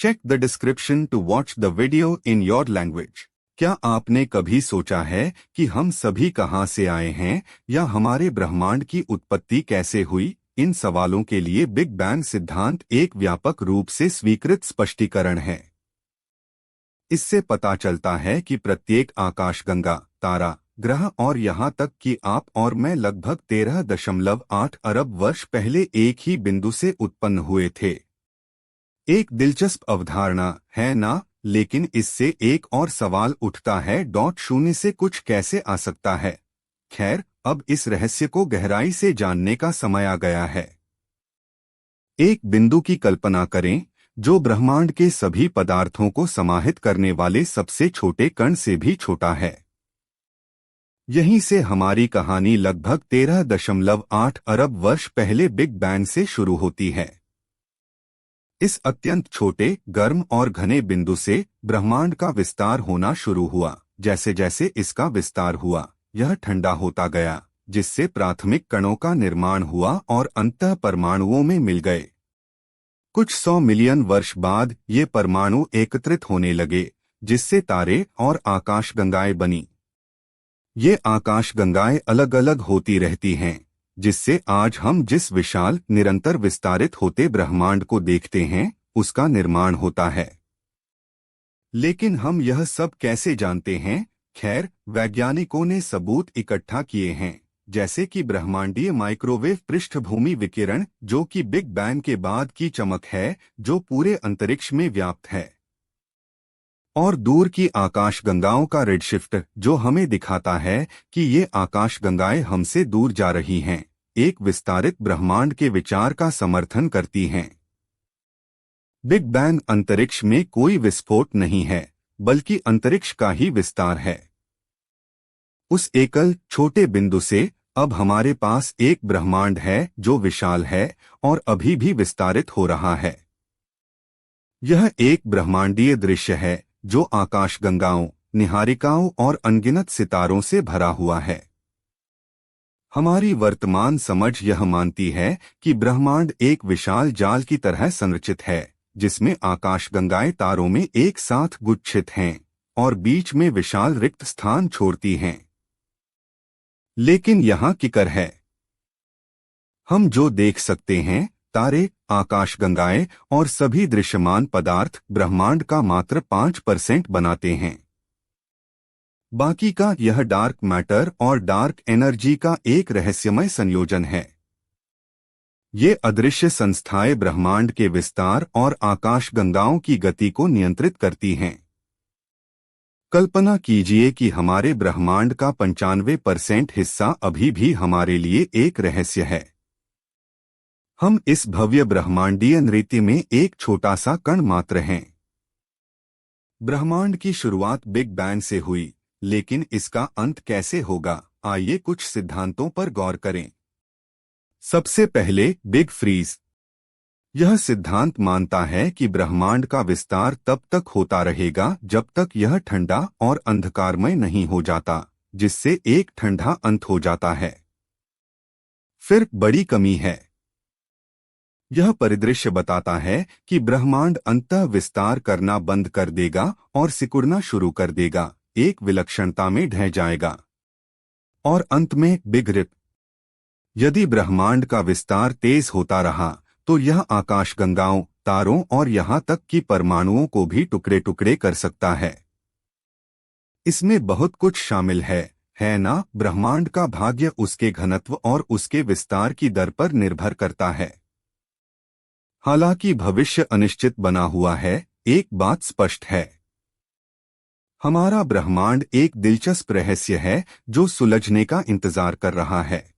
Check the description to watch the video in your language. क्या आपने कभी सोचा है कि हम सभी कहां से आए हैं या हमारे ब्रह्मांड की उत्पत्ति कैसे हुई? इन सवालों के लिए बिग बैंग सिद्धांत एक व्यापक रूप से स्वीकृत स्पष्टीकरण है। इससे पता चलता है कि प्रत्येक आकाशगंगा, तारा, ग्रह और यहाँ तक कि आप और मैं लगभग 13.8 अरब वर्ष पहले एक ही बिंदु से उत्पन्न हुए थे। एक दिलचस्प अवधारणा है ना? लेकिन इससे एक और सवाल उठता है, शून्य से कुछ कैसे आ सकता है? खैर, अब इस रहस्य को गहराई से जानने का समय आ गया है। एक बिंदु की कल्पना करें जो ब्रह्मांड के सभी पदार्थों को समाहित करने वाले सबसे छोटे कण से भी छोटा है। यहीं से हमारी कहानी लगभग 13.8 अरब वर्ष पहले बिग बैंग से शुरू होती है। इस अत्यंत छोटे, गर्म और घने बिंदु से ब्रह्मांड का विस्तार होना शुरू हुआ। जैसे जैसे इसका विस्तार हुआ, यह ठंडा होता गया, जिससे प्राथमिक कणों का निर्माण हुआ और अंततः परमाणुओं में मिल गए। कुछ 100 मिलियन वर्ष बाद ये परमाणु एकत्रित होने लगे, जिससे तारे और आकाशगंगाएं बनी। ये आकाशगंगाएं अलग अलग होती रहती हैं, जिससे आज हम जिस विशाल, निरंतर विस्तारित होते ब्रह्मांड को देखते हैं, उसका निर्माण होता है। लेकिन हम यह सब कैसे जानते हैं? खैर, वैज्ञानिकों ने सबूत इकट्ठा किए हैं, जैसे कि ब्रह्मांडीय माइक्रोवेव पृष्ठभूमि विकिरण, जो कि बिग बैंग के बाद की चमक है, जो पूरे अंतरिक्ष में व्याप्त है, और दूर की आकाशगंगाओं का रेडशिफ्ट, जो हमें दिखाता है कि ये आकाशगंगाएं हमसे दूर जा रही हैं, एक विस्तारित ब्रह्मांड के विचार का समर्थन करती हैं। बिग बैंग अंतरिक्ष में कोई विस्फोट नहीं है, बल्कि अंतरिक्ष का ही विस्तार है। उस एकल, छोटे बिंदु से अब हमारे पास एक ब्रह्मांड है जो विशाल है और अभी भी विस्तारित हो रहा है। यह एक ब्रह्मांडीय दृश्य है जो आकाशगंगाओं, निहारिकाओं और अनगिनत सितारों से भरा हुआ है। हमारी वर्तमान समझ यह मानती है कि ब्रह्मांड एक विशाल जाल की तरह संरचित है, जिसमें आकाशगंगाएं तारों में एक साथ गुच्छित हैं और बीच में विशाल रिक्त स्थान छोड़ती हैं। लेकिन यहाँ किकर है। हम जो देख सकते हैं, तारे, आकाशगंगाएं और सभी दृश्यमान पदार्थ ब्रह्मांड का मात्र 5% बनाते हैं। बाकी का यह डार्क मैटर और डार्क एनर्जी का एक रहस्यमय संयोजन है। ये अदृश्य संस्थाएं ब्रह्मांड के विस्तार और आकाशगंगाओं की गति को नियंत्रित करती हैं। कल्पना कीजिए कि हमारे ब्रह्मांड का 95% हिस्सा अभी भी हमारे लिए एक रहस्य है। हम इस भव्य ब्रह्मांडीय नृत्य में एक छोटा सा कण मात्र हैं। ब्रह्मांड की शुरुआत बिग बैंग से हुई, लेकिन इसका अंत कैसे होगा? आइए कुछ सिद्धांतों पर गौर करें। सबसे पहले, बिग फ्रीज। यह सिद्धांत मानता है कि ब्रह्मांड का विस्तार तब तक होता रहेगा जब तक यह ठंडा और अंधकारमय नहीं हो जाता, जिससे एक ठंडा अंत हो जाता है। फिर बड़ी कमी है। यह परिदृश्य बताता है कि ब्रह्मांड अंततः विस्तार करना बंद कर देगा और सिकुड़ना शुरू कर देगा, एक विलक्षणता में ढह जाएगा। और अंत में बिग रिप। यदि ब्रह्मांड का विस्तार तेज होता रहा तो यह आकाशगंगाओं, तारों और यहाँ तक कि परमाणुओं को भी टुकड़े टुकड़े कर सकता है। इसमें बहुत कुछ शामिल है ना? ब्रह्मांड का भाग्य उसके घनत्व और उसके विस्तार की दर पर निर्भर करता है। हालांकि भविष्य अनिश्चित बना हुआ है, एक बात स्पष्ट है। हमारा ब्रह्मांड एक दिलचस्प रहस्य है जो सुलझने का इंतजार कर रहा है।